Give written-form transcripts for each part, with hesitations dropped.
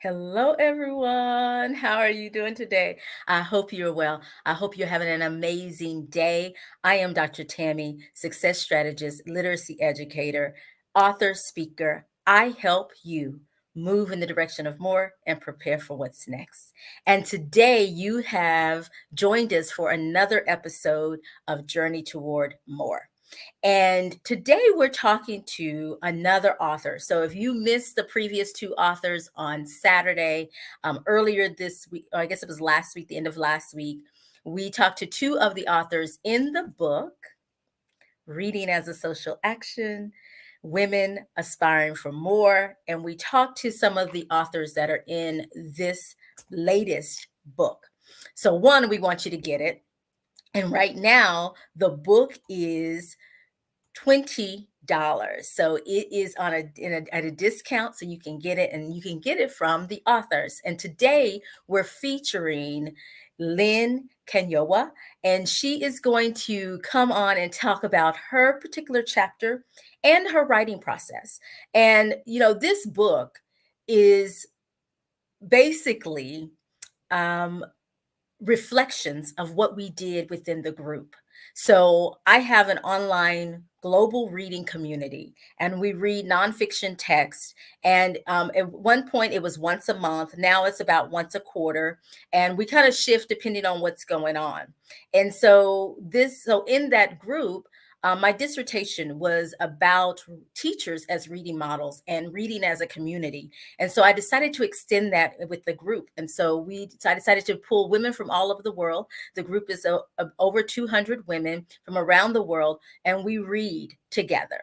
Hello, everyone. How are you doing today? I hope you're well. I hope you're having an amazing day. I am Dr. Tammy, success strategist, literacy educator, author, speaker. I help you move in the direction of more and prepare for what's next. And today you have joined us for another episode of Journey Toward More. And today we're talking to another author. So if you missed the previous two authors on Saturday, earlier this week, or I guess it was last week, the end of last week, we talked to two of the authors in the book, Reading as a Social Action, Women Aspiring for More. And we talked to some of the authors that are in this latest book. So, one, we want you to get it. And right now, the book is $20. So it is at a discount, so you can get it, and you can get it from the authors. And today we're featuring Lynn Kanyowa, and she is going to come on and talk about her particular chapter and her writing process. And this book is basically reflections of what we did within the group. So I have an online global reading community, and we read nonfiction text. And at one point, it was once a month. Now it's about once a quarter, and we kind of shift depending on what's going on. And so in that group, my dissertation was about teachers as reading models and reading as a community. And so I decided to extend that with the group. And so I decided to pull women from all over the world. The group is over 200 women from around the world, and we read together.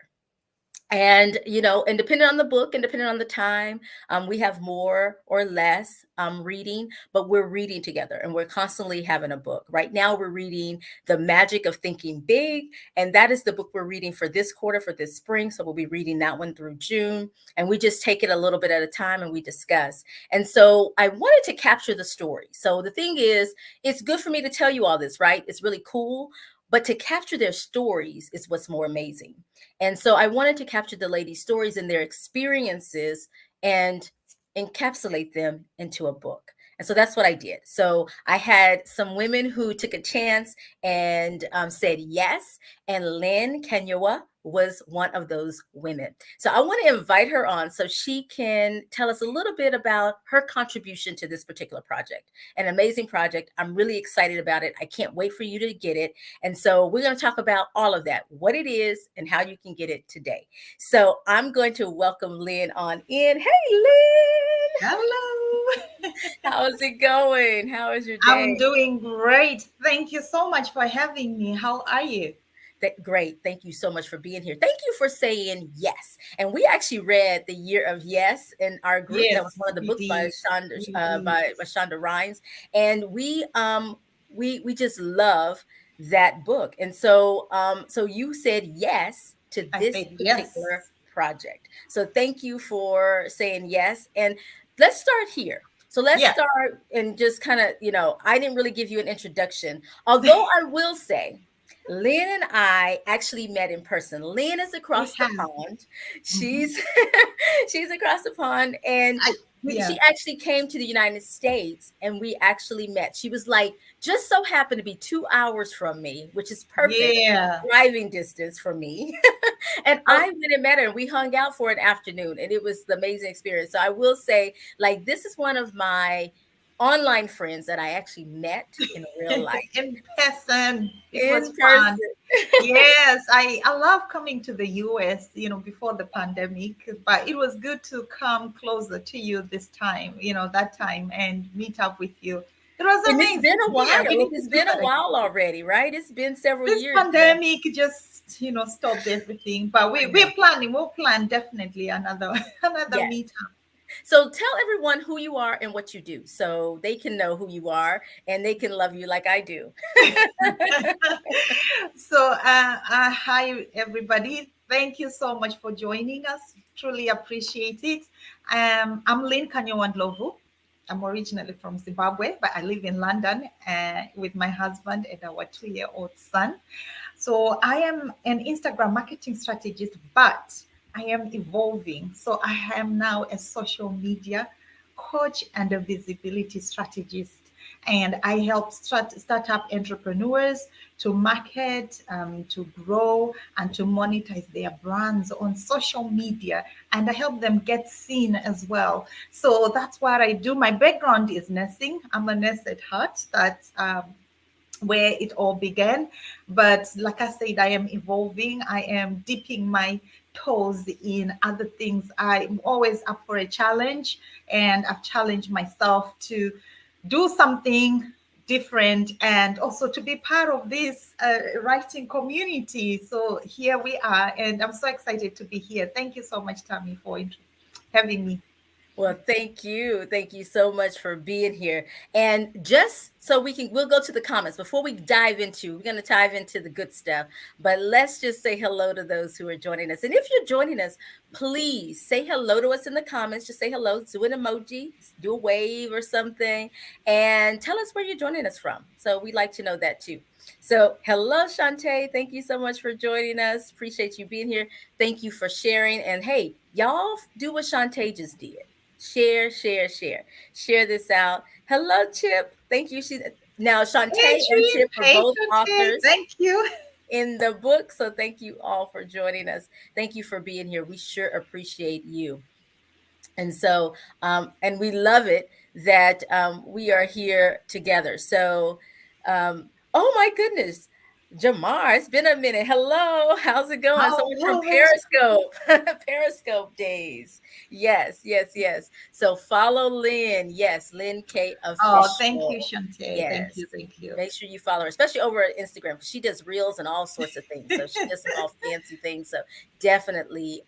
And depending on the book and depending on the time, we have more or less reading, but we're reading together, and we're constantly having a book. Right now we're reading The Magic of Thinking Big, and that is the book we're reading for this quarter, for this spring. So we'll be reading that one through June, and we just take it a little bit at a time and we discuss. And so I wanted to capture the story. So the thing is, it's good for me to tell you all this, right? It's really cool. But to capture their stories is what's more amazing. And so I wanted to capture the ladies' stories and their experiences and encapsulate them into a book. And so that's what I did. So I had some women who took a chance and said yes. And Lynn Kanyowa was one of those women. So I want to invite her on so she can tell us a little bit about her contribution to this particular project. An amazing project. I'm really excited about it. I can't wait for you to get it. And so we're going to talk about all of that, what it is and how you can get it today. So I'm going to welcome Lynn on in. Hey, Lynn. Hello. How's it going? How is your I'm day? doing great. Thank you so much for having me. How are you? Great. Thank you so much for being here. Thank you for saying yes. And we actually read The Year of Yes in our group. That was Yes, one of the we books by did. We did. Shonda Rhimes. And we just love that book. And so you said yes to I this said particular yes. project. So thank you for saying yes. And let's start here. So let's Yeah, start and just kind of, I didn't really give you an introduction. Although I will say Lynn and I actually met in person. Lynn is we across the have. pond. Hmm. She's she's across the pond, and Yeah. she actually came to the United States, and we actually met. She was like just so happened to be 2 hours from me, which is perfect Yeah. driving distance for me. And Oh, I went and met her, and we hung out for an afternoon, and it was the amazing experience. So I will say, like, this is one of my online friends that I actually met in real life, in person. It was in fun. person. Yes, I love coming to the US, before the pandemic, but it was good to come closer to you this time, that time and meet up with you. It was And it's been amazing. a Yeah, we while. need to It's do been a that again. while already, right? It's been several This years now. pandemic just, stopped everything. But I we're know. planning. We'll plan definitely another another Yes. meetup. So tell everyone who you are and what you do so they can know who you are and they can love you like I do. So, hi everybody. Thank you so much for joining us. Truly appreciate it. I'm Lynn Kanyowa-Ndhlovu. I'm originally from Zimbabwe, but I live in London with my husband and our 2-year-old son. So I am an Instagram marketing strategist, but I am evolving. So I am now a social media coach and a visibility strategist. And I help startup entrepreneurs to market, to grow, and to monetize their brands on social media. And I help them get seen as well. So that's what I do. My background is nursing. I'm a nurse at heart. That's where it all began. But like I said, I am evolving. I am dipping my toes in other things. I'm always up for a challenge, and I've challenged myself to do something different and also to be part of this writing community. So here we are, and I'm so excited to be here. Thank you so much, Tammy, for having me. Well, thank you. Thank you so much for being here. And just so we'll go to the comments before we're going to dive into the good stuff. But let's just say hello to those who are joining us. And if you're joining us, please say hello to us in the comments. Just say hello, do an emoji, do a wave or something, and tell us where you're joining us from. So we'd like to know that too. So, hello, Shantae. Thank you so much for joining us. Appreciate you being here. Thank you for sharing. And hey, y'all do what Shantae just did. Share, share, share. Share this out. Hello, Chip. Thank you. Now Hey, Shantae and Dream. Chip are Hey, both Shante. authors Thank you. in the book. So thank you all for joining us. Thank you for being here. We sure appreciate you. And so, and we love it that we are here together. So, oh my goodness, Jamar, it's been a minute. Hello, how's it going? Someone from Hello. Periscope, Periscope days. Yes, yes, yes. So follow Lynn. Yes, Lynn K Oh, thank you, official. Shante. Thank Yes. you. Thank you. Make sure you follow her, especially over at Instagram, because she does reels and all sorts of things. So she does some all fancy things. So definitely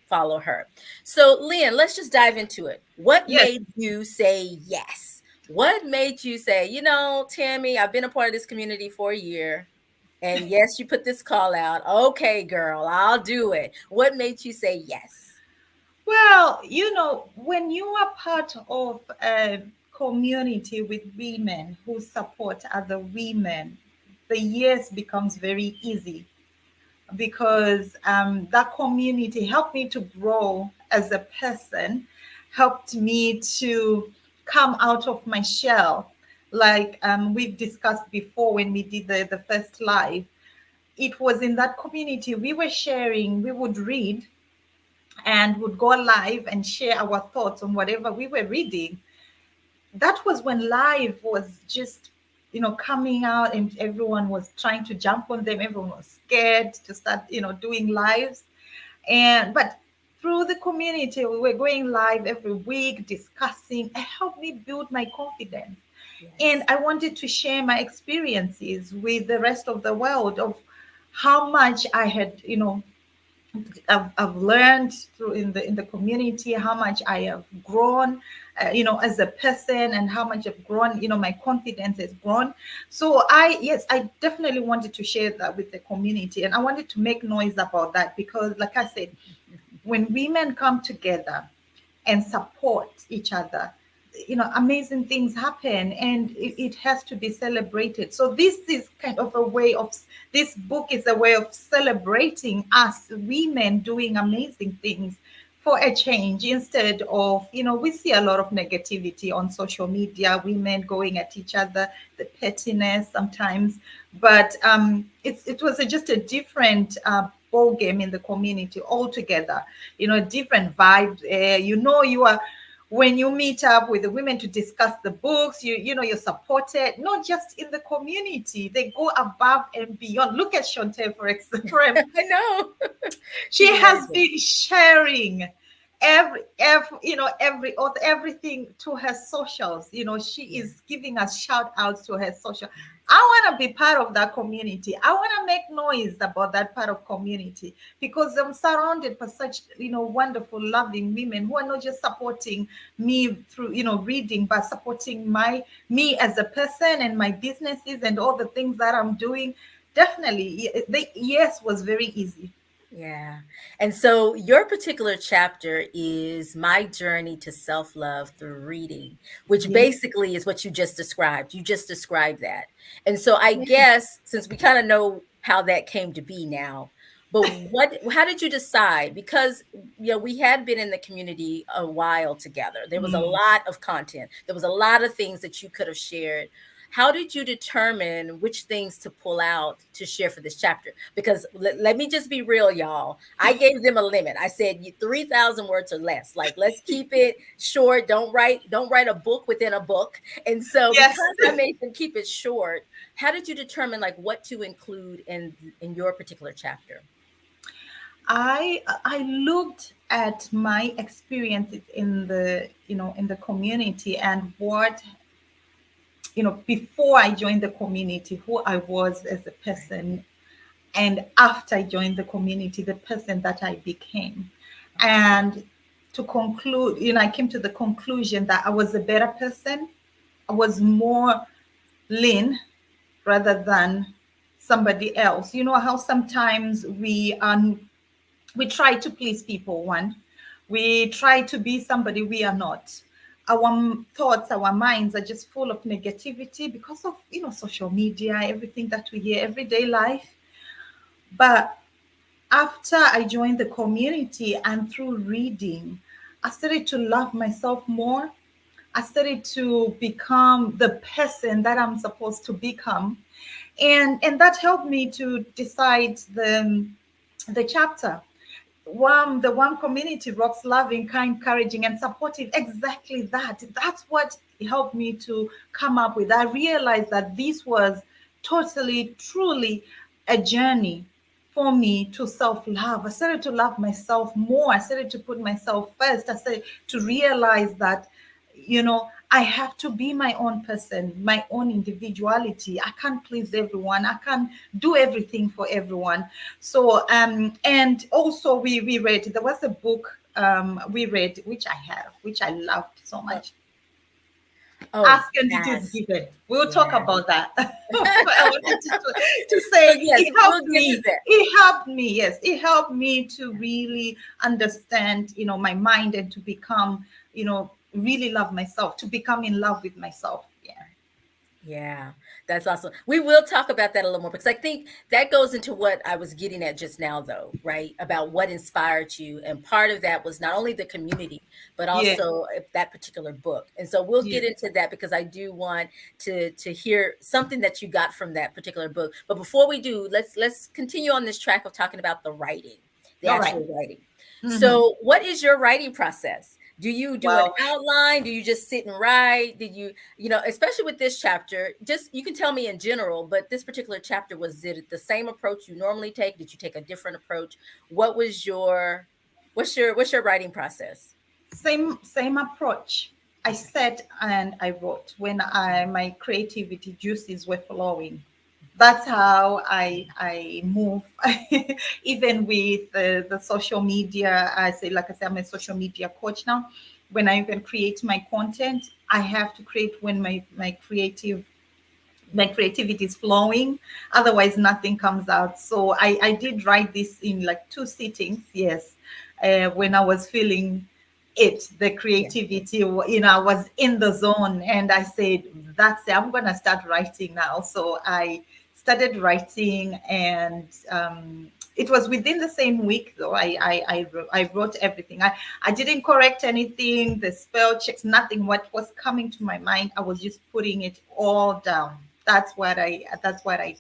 follow her. So, Lynn, let's just dive into it. What Yes. made you say yes? What made you say, Tammy, I've been a part of this community for a year. And yes, you put this call out. Okay, girl, I'll do it. What made you say yes? Well, when you are part of a community with women who support other women, the yes becomes very easy because that community helped me to grow as a person, helped me to come out of my shell. Like we've discussed before when we did the first live, it was in that community we were sharing, we would read and would go live and share our thoughts on whatever we were reading. That was when live was just, coming out and everyone was trying to jump on them. Everyone was scared to start, doing lives. But through the community, we were going live every week, discussing. It helped me build my confidence. And Yes. I wanted to share my experiences with the rest of the world of how much I had, I've learned through in the community, how much I have grown, as a person, and how much I've grown. My confidence has grown. So I definitely wanted to share that with the community, and I wanted to make noise about that because, like I said, when women come together and support each other, amazing things happen, and it has to be celebrated. So this is kind of a way of, this book is a way of celebrating us women doing amazing things for a change, instead of, we see a lot of negativity on social media, women going at each other, the pettiness sometimes. But it was just a different ball game in the community altogether. Different vibes. You are, when you meet up with the women to discuss the books, you're supported, not just in the community. They go above and beyond. Look at Shante, for example. I know. She She's has amazing. been sharing every author, everything to her socials. She Yeah. is giving us shout outs to her social. I want to be part of that community. I want to make noise about that part of community because I'm surrounded by such, wonderful, loving women who are not just supporting me through, reading, but supporting me as a person and my businesses and all the things that I'm doing. Definitely, the yes was very easy. Yeah. And so your particular chapter is my journey to self love through reading, which Yes. basically is what you just described. You just described that. And so I guess since we kind of know how that came to be now, But how did you decide? Because we had been in the community a while together. There was a Mm. lot of content. There was a lot of things that you could have shared. How did you determine which things to pull out to share for this chapter? Because let me just be real, y'all. I gave them a limit. I said 3,000 words or less. Like, let's keep it short. Don't write a book within a book. And so Yes. because I made them keep it short, how did you determine like what to include in your particular chapter? I looked at my experiences in the in the community, and what before I joined the community, who I was as a Right. person, and after I joined the community, the person that I became. Okay. And to conclude, I came to the conclusion that I was a better person. I was more Lynn rather than somebody else. You know how sometimes we try to please people. One, we try to be somebody we are not. Our thoughts, our minds are just full of negativity because of social media, everything that we hear, everyday life. But after I joined the community and through reading, I started to love myself more. I started to become the person that I'm supposed to become. And that helped me to decide the chapter. The one community rocks loving, kind, encouraging, and supportive. Exactly that. That's what helped me to come up with. I realized that this was totally, truly a journey for me to self-love. I started to love myself more. I started to put myself first. I started to realize that, I have to be my own person, my own individuality. I can't please everyone. I can't do everything for everyone. So, and also we read, there was a book we read, which I have, which I loved so Oh, much. oh, Ask and it is yes. given. We'll talk Yeah. about that. But I wanted to So say yes, it we'll helped get to me. that. It helped me. Yes, it helped me to really understand, my mind, and to become, really love myself, to become in love with myself. Yeah. Yeah, that's awesome. We will talk about that a little more because I think that goes into what I was getting at just now, though, right? About what inspired you. And part of that was not only the community, but Yeah. also that particular book. And so we'll Yeah. get into that because I do want to hear something that you got from that particular book. But before we do, let's continue on this track of talking about the writing, the All right. actual writing. Mm-hmm. So, what is your writing process? Do you do an Well, outline? Do you just sit and write? Did you especially with this chapter, just you can tell me in general, but this particular chapter, was it the same approach you normally take? Did you take a different approach? What was what's your writing process? same approach. I Okay. sat and I wrote when my creativity juices were flowing. That's how I move. Even with the social media, like I say, I'm a social media coach now. When I even create my content, I have to create when my creativity is flowing. Otherwise nothing comes out. So I did write this in like two sittings. Yes. When I was feeling the Yeah. creativity, I was in the zone, and I said, that's it, I'm gonna start writing now. So I started writing, and it was within the same week though. I wrote everything. I didn't correct anything, the spell checks, nothing. What was coming to my mind, I was just putting it all down. That's what I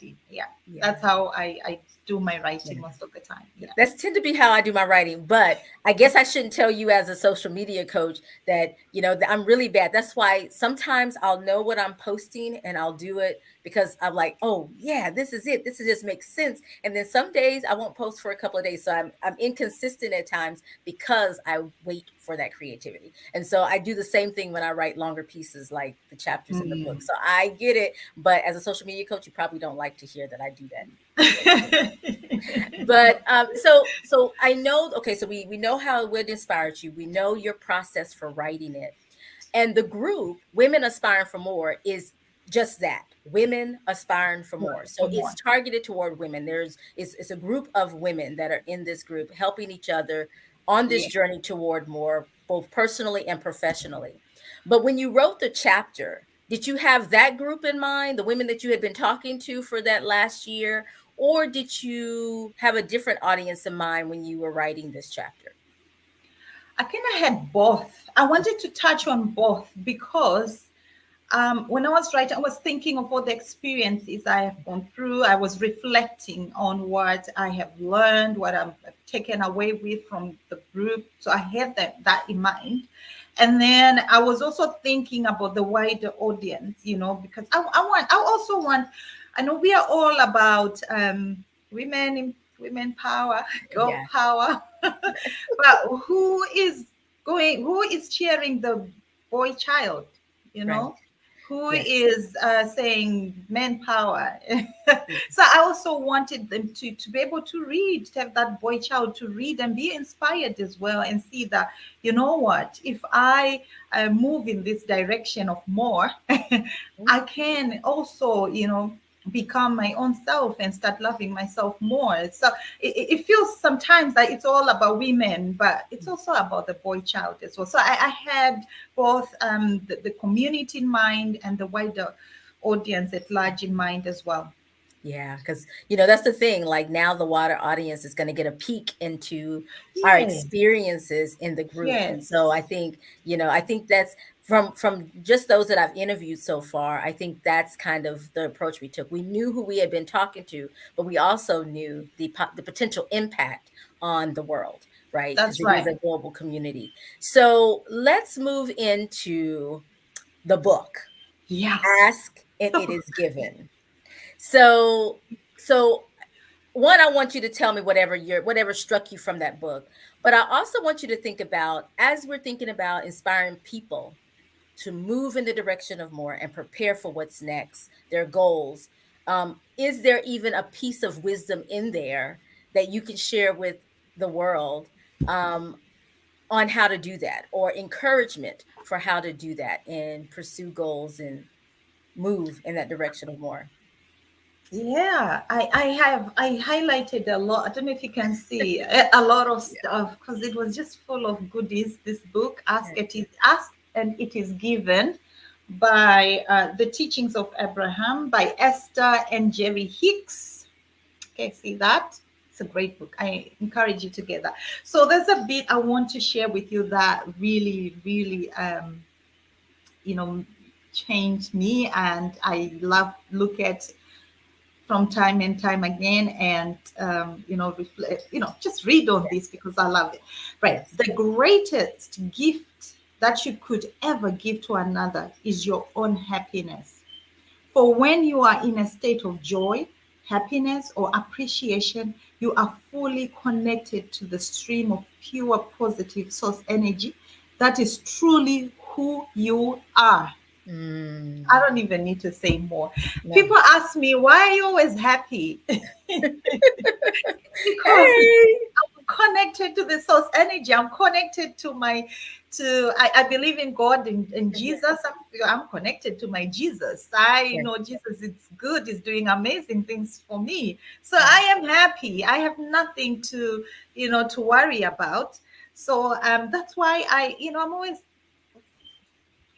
did. Yeah. That's Yeah. how I do my Yeah. writing most of the time. Yeah. That's tend to be how I do my writing, but I guess I shouldn't tell you as a social media coach that, that I'm really bad. That's why sometimes I'll know what I'm posting and I'll do it because I'm like, oh yeah, this is it. This is just makes sense. And then some days I won't post for a couple of days. So I'm inconsistent at times because I wait for that creativity. And so I do the same thing when I write longer pieces like the chapters in the book. Mm. So I get it, but as a social media coach, you probably don't like to hear that I do that. Creativity. But so I know, okay, so we know how it would inspire you. We know your process for writing it. And the group, Women Aspiring for More, is just that, women aspiring for Yeah, more. So for it's more. targeted toward women. It's a group of women that are in this group helping each other on this Yeah. journey toward more, both personally and professionally. But when you wrote the chapter, did you have that group in mind, the women that you had been talking to for that last year? or did you have a different audience in mind when you were writing this chapter? I kind of had both. I wanted to touch on both because when I was writing, I was thinking of all the experiences I have gone through. I was reflecting on what I have learned, what I've taken away with from the group. So I had that in mind. And then I was also thinking about the wider audience, because I also want, I know we are all about women power, girl Yeah, power, but who is cheering the boy child, you right. know? Who Yes. is saying men power? So I also wanted them to be able to read, to have that boy child to read and be inspired as well, and see that, you know what, if I move in this direction of more, I can also, become my own self and start loving myself more. So it feels sometimes that it's all about women, but it's also about the boy child as well. So I had both the community in mind and the wider audience at large in mind as well. Yeah, because that's the thing. Like now, the water audience is going to get a peek into our Yes, experiences in the group, and so I yes, think I think that's from just those that I've interviewed so far. I think that's kind of the approach we took. We knew who we had been talking to, but we also knew the potential impact on the world, right? Because that's it is right. a global community. So let's move into the book. Yeah. Ask and it is given. So so one, I want you to tell me whatever struck you from that book. But I also want you to think about, as we're thinking about inspiring people to move in the direction of more and prepare for what's next, their goals. Is there even a piece of wisdom in there that you can share with the world um, on how to do that, or encouragement for how to do that and pursue goals and move in that direction of more? Yeah, I highlighted a lot. I don't know if you can see a lot of Yeah. stuff because it was just full of goodies. This book, Yeah. Ask and It Is Given, by The Teachings of Abraham, by Esther and Jerry Hicks. Okay, see that? It's a great book. I encourage you to get that. So there's a bit I want to share with you that really, really, you know, changed me, and I love look at from time and time again, and reflect, just read on this because I love it. Right, Yes. the greatest gift that you could ever give to another is your own happiness. For when you are in a state of joy, happiness, or appreciation, you are fully connected to the stream of pure positive source energy that is truly who you are. I Mm, don't even need to say more. no. People ask me, why are you always happy? Because Hey. I'm connected to the source energy. I'm connected to I believe in God and Mhm. Jesus. I'm connected to my Jesus. I Yes. know Jesus is good, is doing amazing things for me. So Yeah. I am happy. I have nothing to worry about. So that's why I'm always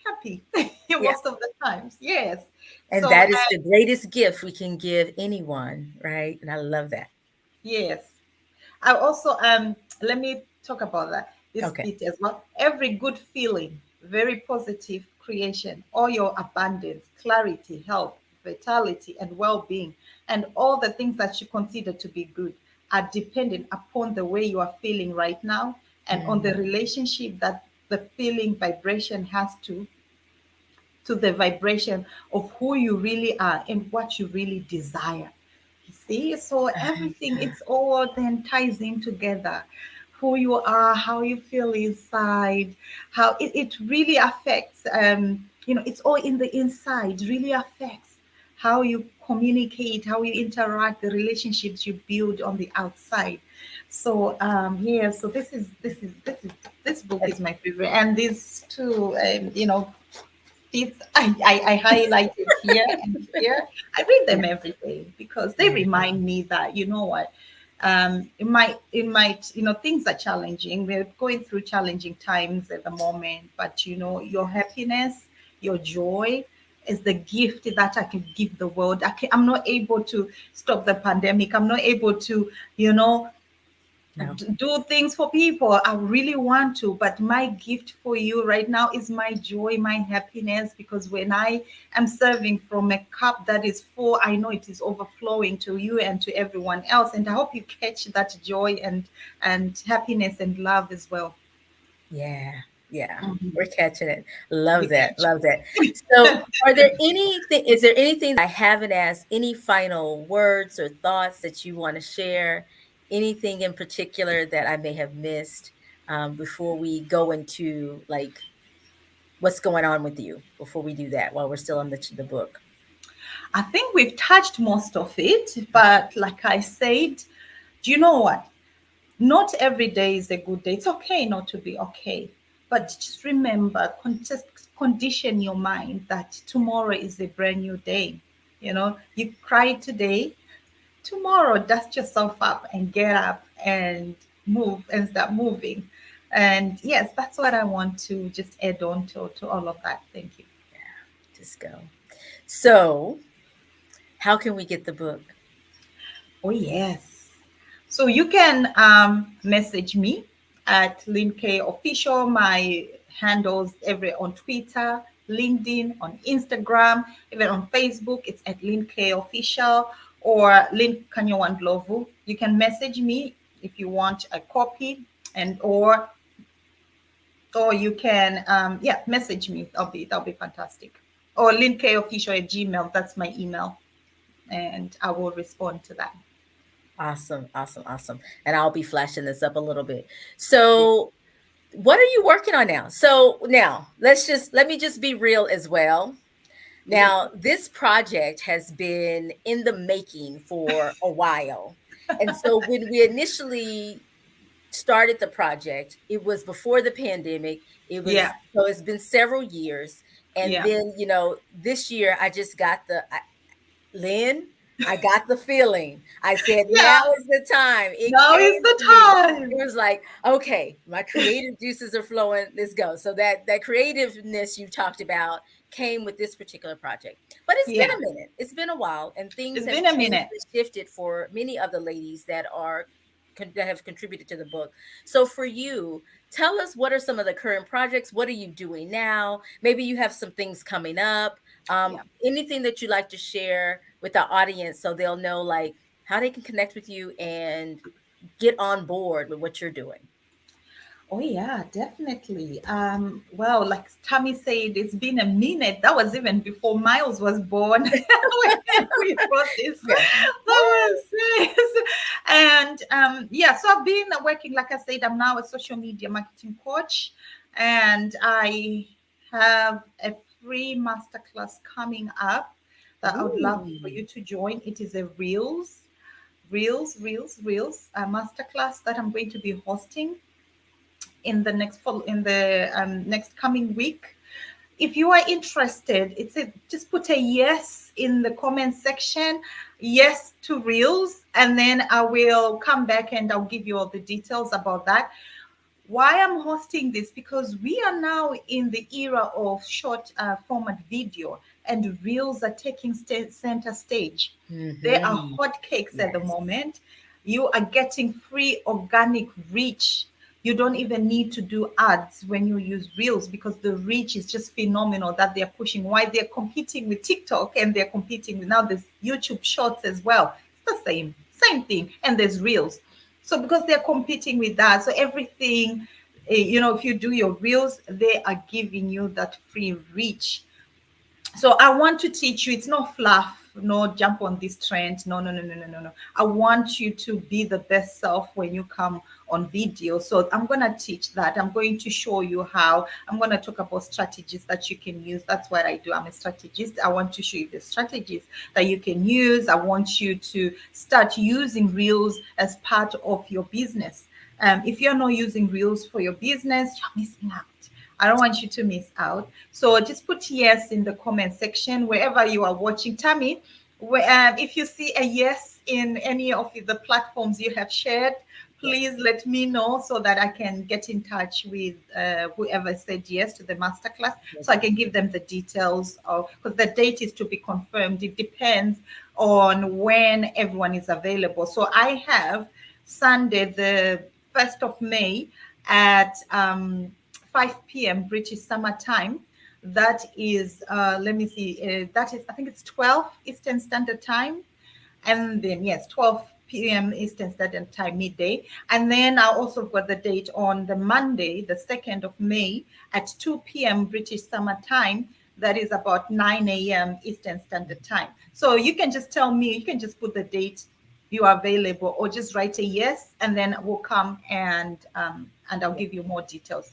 happy Yeah. most of the times. Yes. And So that is the greatest gift we can give anyone, right? And I love that. yes. I also let me talk about this Okay. bit as well. Every good feeling, very positive creation, all your abundance, clarity, health, vitality, and well-being, and all the things that you consider to be good are dependent upon the way you are feeling right now, and on the Mm, relationship that the feeling vibration has to the vibration of who you really are and what you really desire. You see, so everything, uh-huh. it's all then ties in together. Who you are, how you feel inside, how it really affects, it's all in the inside, really affects how you communicate, how you interact, the relationships you build on the outside. So yeah, so this book That's is my favorite, and these two, I highlighted here and here. I read yeah. them every day because they Yeah. remind me that, you know what, things are challenging. We're going through challenging times at the moment, but your happiness, your joy, is the gift that I can give the world. I'm not able to stop the pandemic. I'm not able to, you know, No. do things for people. I really want to, but my gift for you right now is my joy, my happiness, because when I am serving from a cup that is full, I know it is overflowing to you and to everyone else. And I hope you catch that joy and happiness and love as well. Yeah, yeah, Mhm. we're catching it. Love We that, catch love that. it. So, are there anything? Is there anything I haven't asked? Any final words or thoughts that you want to share? Anything in particular that I may have missed before we go into like what's going on with you? Before we do that, while we're still on the book. I think we've touched most of it, but like I said, do you know what? Not every day is a good day. It's okay not to be okay. But just remember, just condition your mind that tomorrow is a brand new day. You know, you cry today, tomorrow dust yourself up and get up and move and start moving. And yes, that's what I want to just add on to all of that. Thank you. Just go. So, how can we get the book? Oh, yes. So you can message me at Lynn K Official. My handles every on Twitter, LinkedIn, on Instagram, even on Facebook. It's at Lynn K Official or Lynn Kanyowa-Ndhlovu. You can message me if you want a copy, and or you can yeah, message me. That'll be fantastic. Or Lynn K Official at Gmail. That's my email, and I will respond to that. Awesome, awesome, awesome. And I'll be flashing this up a little bit. So, what are you working on now? So now let me just be real as well. Yes. Now, this project has been in the making for a while. And so when we initially started the project, it was before the pandemic. It Yeah. was so it's been several years. And Yeah. then, this year I just got Lynn, I got the feeling. I said, now Yeah. is the time. It Now is came the to me. time. It was like, okay, my creative juices are flowing. Let's go. So that creativeness you talked about came with this particular project. But it's been Yeah. a minute. It's been a while, and things It's have been a changed minute. and shifted for many of the ladies that have contributed to the book. So for you, tell us, what are some of the current projects? What are you doing now? Maybe you have some things coming up. Yeah. Anything that you'd like to share with the audience so they'll know like how they can connect with you and get on board with what you're doing. Oh yeah, definitely. Well, like Tammy said, it's been a minute. That was even before Miles was born when we wrote this. Yeah. That was this. And yeah, so I've been working, like I said, I'm now a social media marketing coach, and I have a free masterclass coming up that I would love for Ooh. you to join. It is a Reels masterclass that I'm going to be hosting in the next coming week. If you are interested, just put a yes in the comment section, yes to Reels, and then I will come back and I'll give you all the details about that. Why I'm hosting this, because we are now in the era of short format video, and Reels are taking center stage. They are Mm-hmm. hotcakes at the Yes. moment. You are getting free organic reach. You don't even need to do ads when you use Reels, because the reach is just phenomenal that they're pushing. Why they're competing with TikTok, and they're competing with now there's YouTube Shorts as well. It's the same thing, and there's Reels. So because they're competing with that, so everything, if you do your Reels, they are giving you that free reach. So I want to teach you, it's not fluff, no jump on this trend, no. I want you to be the best self when you come on video. So I'm going to teach that. I'm going to show you how. I'm going to talk about strategies that you can use. That's what I do. I'm a strategist. I want to show you the strategies that you can use. I want you to start using Reels as part of your business. If you're not using Reels for your business, you're missing out. I don't want you to miss out. So just put yes in the comment section wherever you are watching. Tammy, if you see a yes in any of the platforms you have shared, Yes. please let me know so that I can get in touch with whoever said yes to the masterclass, Yes. so I can give them the details of, because the date is to be confirmed. It depends on when everyone is available. So I have Sunday, the 1st of May at 5 p.m. British Summer Time. That is, let me see, that is, I think it's 12 Eastern Standard Time. And then, yes, 12 p.m. Eastern Standard Time, midday. And then I also got the date on the Monday, the 2nd of May at 2 p.m. British Summer Time. That is about 9 a.m. Eastern Standard Time. So you can just tell me, you can just put the date you are available, or just write a yes, and then we'll come and I'll give you more details.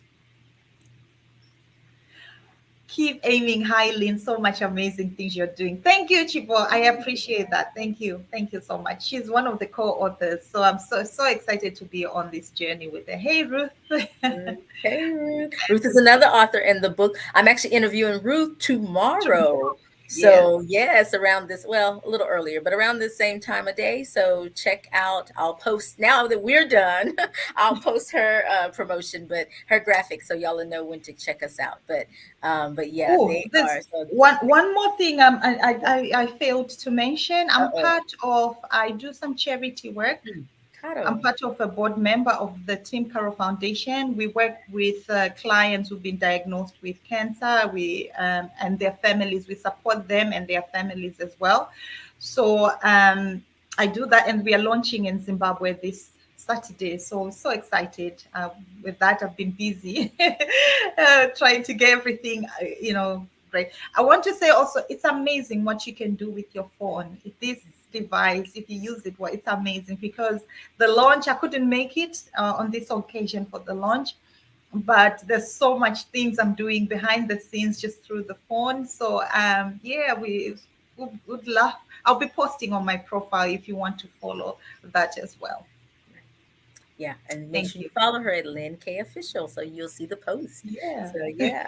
Keep aiming high, Lynn. So much amazing things you're doing. Thank you, Chipo. I appreciate that. Thank you. Thank you so much. She's one of the co-authors. So I'm so excited to be on this journey with her. Hey, Ruth. Hey, Ruth. Ruth is another author in the book. I'm actually interviewing Ruth tomorrow. Yes. So, yes, around this, well, a little earlier, but around the same time of day. So, check out, I'll post now that we're done, I'll post her promotion, but her graphics, so y'all will know when to check us out. But yeah, Oh, they there's are. So, one more thing I failed to mention. uh-oh. I do some charity work. I'm Caro. part of a board member of the Team Carol Foundation. We work with clients who've been diagnosed with cancer. We and their families. We support them and their families as well. So I do that, and we are launching in Zimbabwe this Saturday. So excited with that. I've been busy trying to get everything, great. I want to say also, it's amazing what you can do with your phone. This device, if you use it well, it's amazing, because the launch, I couldn't make it on this occasion for the launch, but there's so much things I'm doing behind the scenes just through the phone. So yeah, we would love, I'll be posting on my profile if you want to follow that as well. Yeah, and make Thank sure you you. follow her at Lynn K Official so you'll see the post. Yeah. So yeah,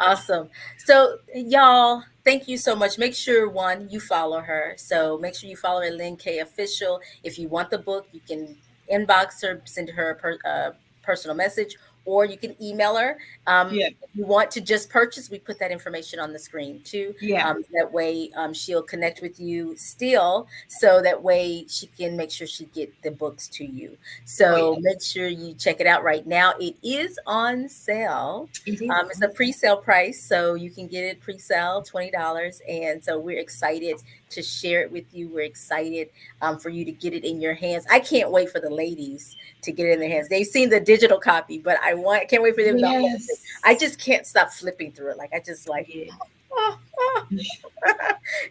awesome. So y'all, thank you so much. Make sure one, you follow her. So make sure you follow her at Lynn K Official. If you want the book, you can inbox her, send her a personal message, or you can email her. Yeah. If you want to just purchase, we put that information on the screen too. Yeah. That way she'll connect with you still, so that way she can make sure she get the books to you. Oh So yeah. make sure you check it out right now. It is on sale. It is. It's a pre-sale price, so you can get it pre-sale $20. And so we're excited to share it with you. We're excited for you to get it in your hands. I can't wait for the ladies to get it in their hands. They've seen the digital copy, but can't wait for them to hold it. Yes. I just can't stop flipping through it. Like I just like, Yeah. oh, oh.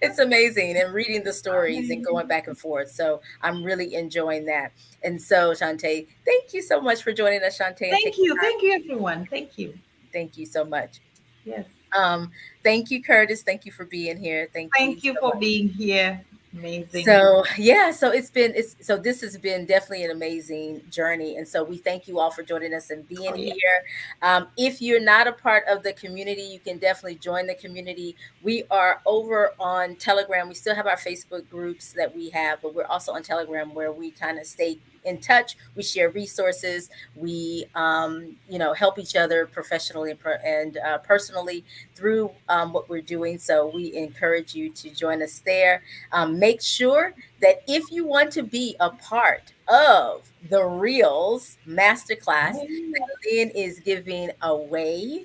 It's amazing, and reading the stories and going back and forth. So I'm really enjoying that. And so, Shantae, thank you so much for joining us, Shantae, and Thank taking you. time. Thank you, everyone. Thank you. Thank you so much. Yes. Um, Thank you, Curtis. Thank you for being here. Thank you Thank you so for much. being here. Amazing. So yeah, so so this has been definitely an amazing journey, and so we thank you all for joining us and being Oh yeah. here. If you're not a part of the community, you can definitely join the community. We are over on Telegram. We still have our Facebook groups that we have, but we're also on Telegram, where we kind of stay in touch. We share resources. We help each other professionally and personally through what we're doing. So we encourage you to join us there. Make sure that if you want to be a part of the Reels Masterclass that Lynn is giving away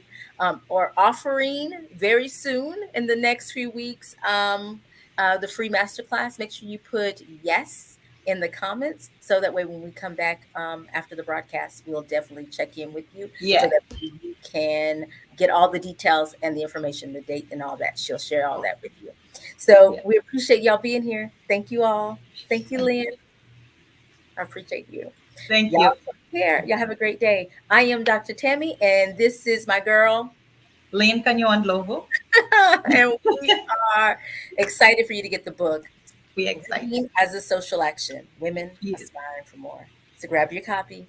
or offering very soon in the next few weeks, the free masterclass, make sure you put yes in the comments, so that way when we come back after the broadcast, we'll definitely check in with you so Yeah. that you can get all the details and the information, the date and all that. She'll share all that with you. So Yeah. we appreciate y'all being here. Thank you all. Thank you, Lynn. I appreciate you. Thank Y'all you. take care. Y'all have a great day. I am Dr. Tammy, and this is my girl. Lynn Kanyowa-Ndhlovu. And we are excited for you to get the book, We're excited. Reading as a Social Action, Women Yes. Aspiring for More. So grab your copy,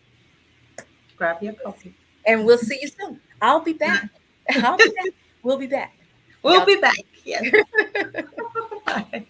Grab your copy. and we'll see you soon. I'll be back. I'll be back. We'll be back. We'll Y'all be back. Yes. take care. Bye.